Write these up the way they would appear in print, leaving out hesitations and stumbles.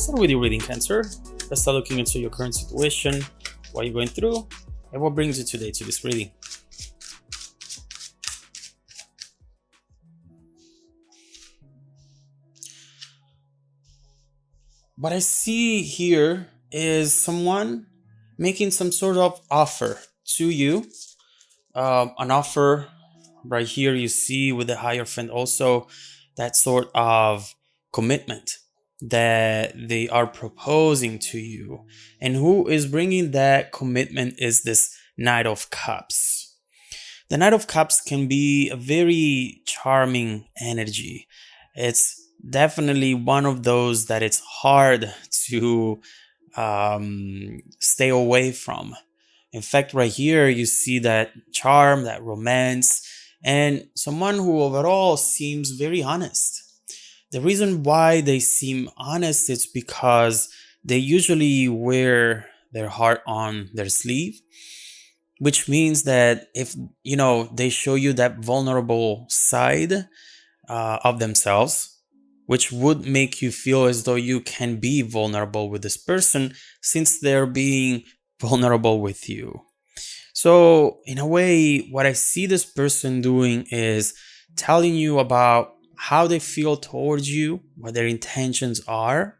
start with your reading, Cancer. Let's start looking into your current situation, what you're going through, and what brings you today to this reading. What I see here is someone making some sort of offer to you. An offer right here you see with the Hierophant also that sort of commitment that they are proposing to you. And who is bringing that commitment is this Knight of Cups. The Knight of Cups can be a very charming energy. It's definitely one of those that it's hard to stay away from. In fact, right here, you see that charm, that romance, and someone who overall seems very honest. The reason why they seem honest is because they usually wear their heart on their sleeve, which means that if, they show you that vulnerable side of themselves, which would make you feel as though you can be vulnerable with this person since they're being vulnerable with you. So in a way, what I see this person doing is telling you about how they feel towards you, what their intentions are,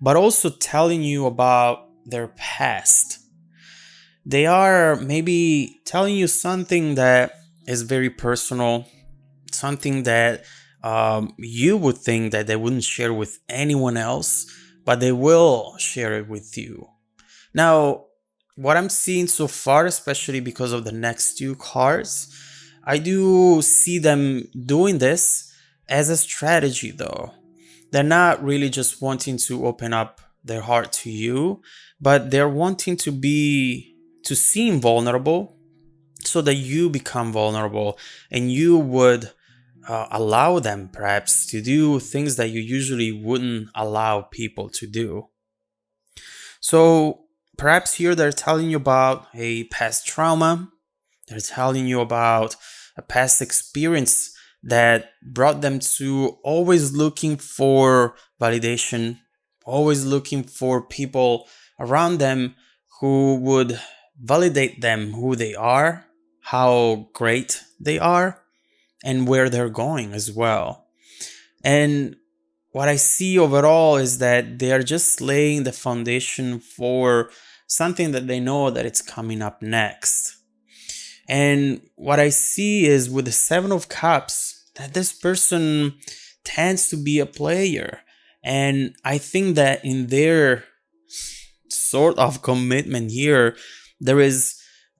but also telling you about their past. They are maybe telling you something that is very personal, something that you would think that they wouldn't share with anyone else, but they will share it with you. Now, what I'm seeing so far, especially because of the next two cards, I do see them doing this as a strategy though. They're not really just wanting to open up their heart to you, but they're wanting to seem vulnerable so that you become vulnerable and you would allow them perhaps to do things that you usually wouldn't allow people to do. So perhaps here they're telling you about a past trauma. They're telling you about a past experience that brought them to always looking for validation, always looking for people around them who would validate them, who they are, how great they are, and where they're going as well. And what I see overall is that they are just laying the foundation for something that they know that it's coming up next. And what I see is with the Seven of Cups, that this person tends to be a player. And I think that in their sort of commitment here, there is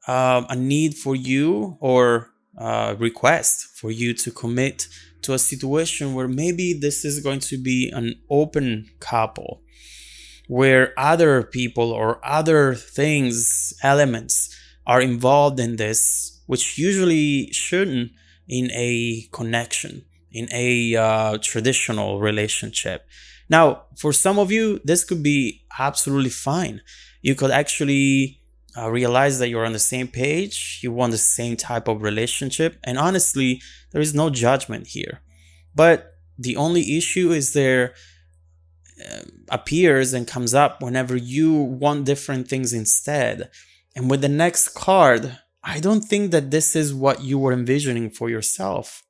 a need for you or a request for you to commit to a situation where maybe this is going to be an open couple, where other people or other things, elements are involved in this, which usually shouldn't in a connection, in a traditional relationship. Now, for some of you, this could be absolutely fine. You could actually realize that you're on the same page, you want the same type of relationship, and honestly, there is no judgment here. But the only issue is there appears and comes up whenever you want different things instead. And with the next card, I don't think that this is what you were envisioning for yourself.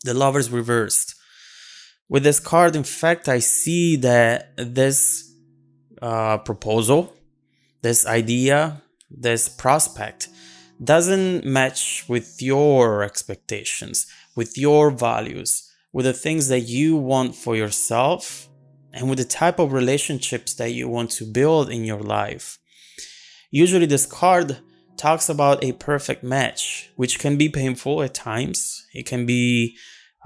The Lovers reversed. With this card, in fact, I see that this proposal, this idea, this prospect doesn't match with your expectations, with your values, with the things that you want for yourself, and with the type of relationships that you want to build in your life. Usually this card talks about a perfect match, which can be painful at times. It can be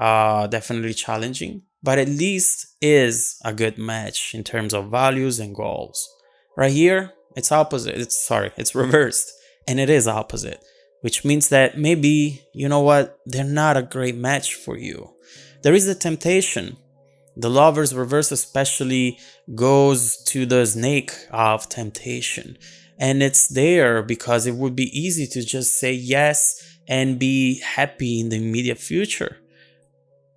definitely challenging, but at least is a good match in terms of values and goals. Right here, it's opposite. It's reversed, and it is opposite, which means that maybe, you know what, they're not a great match for you. There is a temptation. The Lovers reverse especially goes to the snake of temptation. And it's there because it would be easy to just say yes and be happy in the immediate future.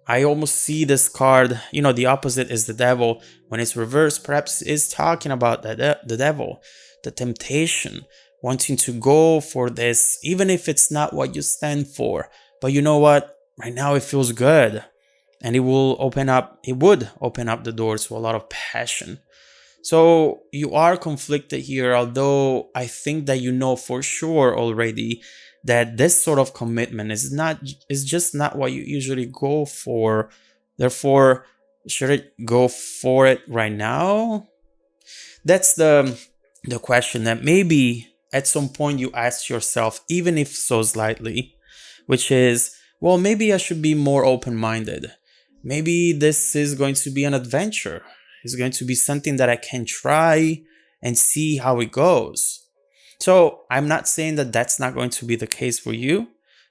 I almost see this card, the opposite is the devil. When it's reversed, perhaps is talking about the devil, the temptation, wanting to go for this, even if it's not what you stand for. But you know what? Right now it feels good. And it would open up the door to a lot of passion. So you are conflicted here, although I think that you know for sure already that this sort of commitment is just not what you usually go for. Therefore, should it go for it right now? That's the question that maybe at some point you ask yourself, even if so slightly, which is, well, maybe I should be more open-minded. Maybe this is going to be an adventure. It's going to be something that I can try and see how it goes. So I'm not saying that that's not going to be the case for you.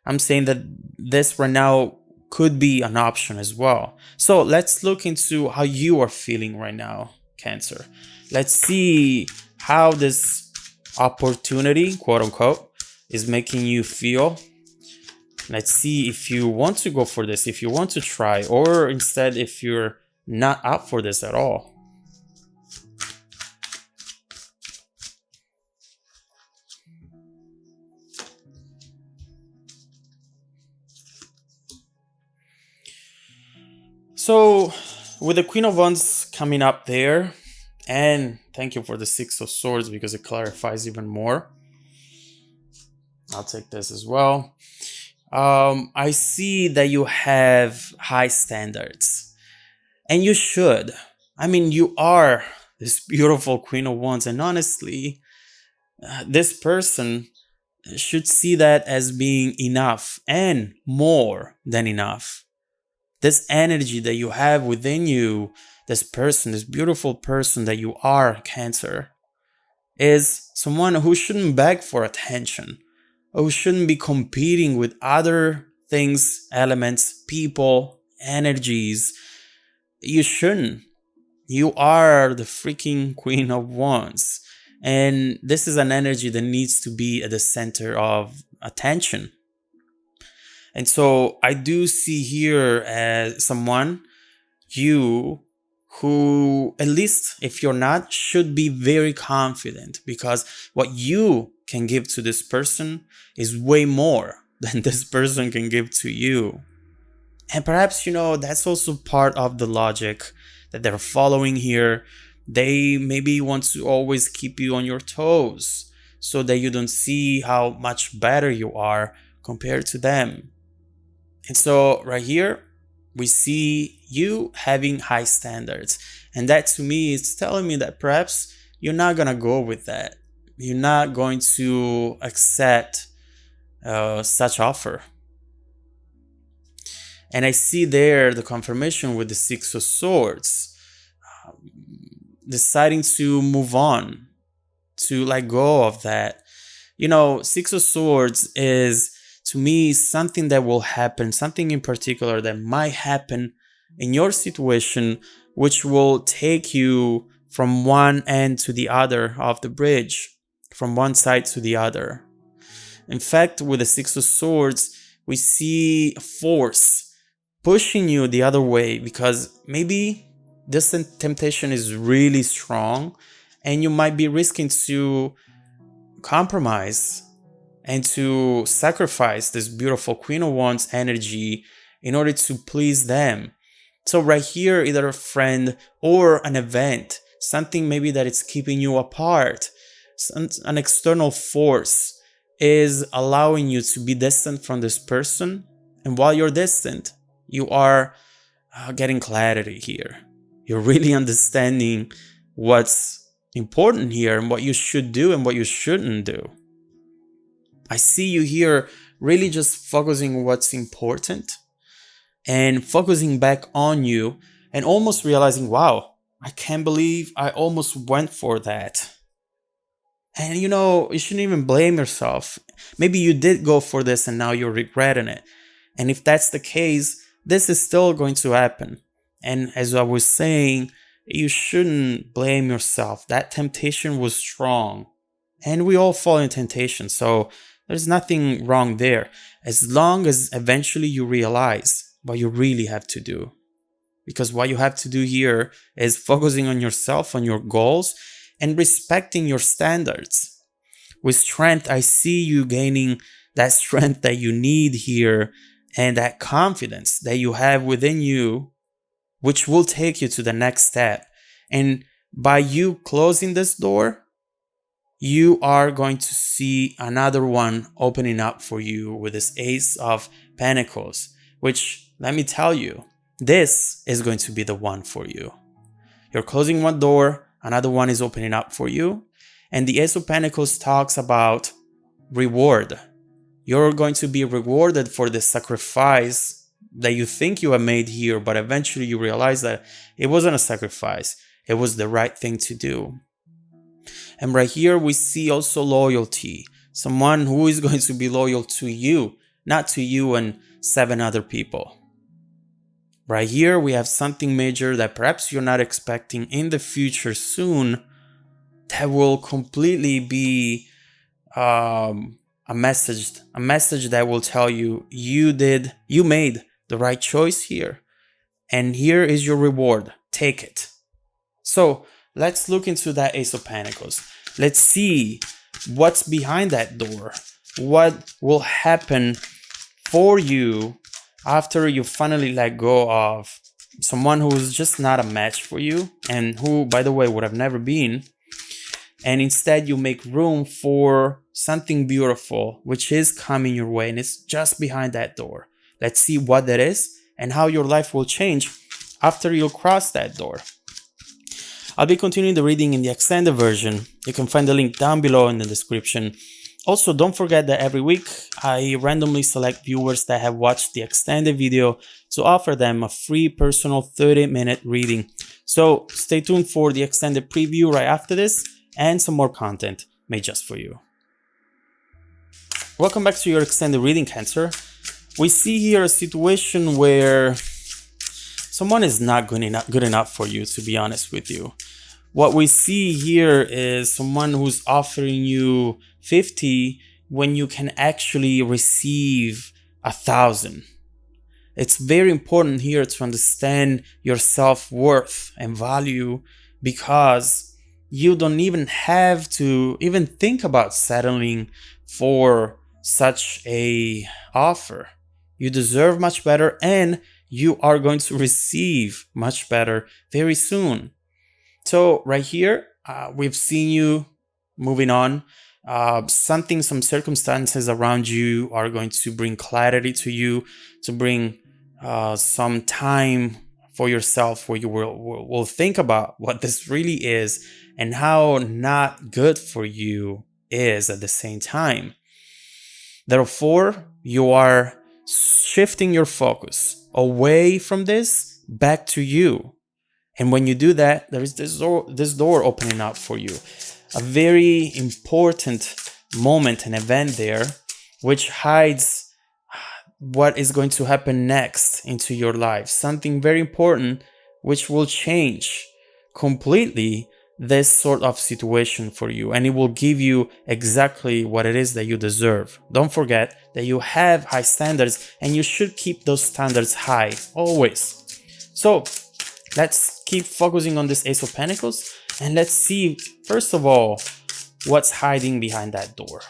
I'm saying that this right now could be an option as well. So let's look into how you are feeling right now, Cancer. Let's see how this opportunity, quote unquote, is making you feel. Let's see if you want to go for this, if you want to try, or instead if you're not up for this at all. So with the Queen of Wands coming up there, and thank you for the Six of Swords because it clarifies even more. I'll take this as well. I see that you have high standards, and you should. I mean, you are this beautiful Queen of Wands, and honestly, this person should see that as being enough and more than enough. This energy that you have within you, this person, this beautiful person that you are, Cancer, is someone who shouldn't beg for attention, who shouldn't be competing with other things, elements, people, energies. You shouldn't. You are the freaking Queen of Wands. And this is an energy that needs to be at the center of attention. And so I do see here as someone, you, who, at least if you're not, should be very confident, because what you can give to this person is way more than this person can give to you. And perhaps, that's also part of the logic that they're following here. They maybe want to always keep you on your toes so that you don't see how much better you are compared to them. And so right here, we see you having high standards. And that to me is telling me that perhaps you're not going to go with that. You're not going to accept such offer. And I see there the confirmation with the Six of Swords, deciding to move on, to let go of that. Six of Swords is, to me, something that will happen, something in particular that might happen in your situation, which will take you from one end to the other of the bridge, from one side to the other. In fact, with the Six of Swords, we see a force pushing you the other way, because maybe this temptation is really strong and you might be risking to compromise and to sacrifice this beautiful Queen of Wands energy in order to please them. So right here, either a friend or an event, something maybe that it's keeping you apart, an external force is allowing you to be distant from this person. And while you're distant, you are getting clarity here. You're really understanding what's important here and what you should do and what you shouldn't do. I see you here really just focusing on what's important and focusing back on you and almost realizing, wow, I can't believe I almost went for that. And you shouldn't even blame yourself. Maybe you did go for this and now you're regretting it. And if that's the case, this is still going to happen. And as I was saying, you shouldn't blame yourself. That temptation was strong. And we all fall in temptation. So there's nothing wrong there. As long as eventually you realize what you really have to do. Because what you have to do here is focusing on yourself, on your goals, and respecting your standards. With strength, I see you gaining that strength that you need here and that confidence that you have within you, which will take you to the next step. And by you closing this door, you are going to see another one opening up for you with this Ace of Pentacles, which, let me tell you, this is going to be the one for you. You're closing one door, another one is opening up for you. And the Ace of Pentacles talks about reward. You're going to be rewarded for the sacrifice that you think you have made here, but eventually you realize that it wasn't a sacrifice. It was the right thing to do. And right here we see also loyalty. Someone who is going to be loyal to you, not to you and 7 other people. Right here we have something major that perhaps you're not expecting in the future soon, that will completely be a message that will tell you you made the right choice here, and here is your reward. Take it. So let's look into that Ace of Pentacles. Let's see what's behind that door. What will happen for you after you finally let go of someone who's just not a match for you, and who, by the way, would have never been. And instead you make room for something beautiful, which is coming your way, and it's just behind that door. Let's see what that is and how your life will change after you cross that door. I'll be continuing the reading in the extended version. You can find the link down below in the description. Also, don't forget that every week I randomly select viewers that have watched the extended video to offer them a free personal 30-minute reading. So stay tuned for the extended preview right after this, and some more content made just for you. Welcome back to your extended reading, Cancer. We see here a situation where someone is not good enough for you, to be honest with you. What we see here is someone who's offering you 50 when you can actually receive 1,000. It's very important here to understand your self-worth and value, because you don't even have to even think about settling for such a offer. You deserve much better, and you are going to receive much better very soon. So right here, we've seen you moving on. Some circumstances around you are going to bring clarity to you, to bring some time for yourself where you will think about what this really is and how not good for you is at the same time. Therefore, you are shifting your focus away from this back to you. And when you do that, there is this door opening up for you. A very important moment and event there, which hides what is going to happen next into your life. Something very important which will change completely this sort of situation for you, and it will give you exactly what it is that you deserve. Don't forget that you have high standards, and you should keep those standards high always. So let's keep focusing on this Ace of Pentacles, and let's see, first of all, what's hiding behind that door.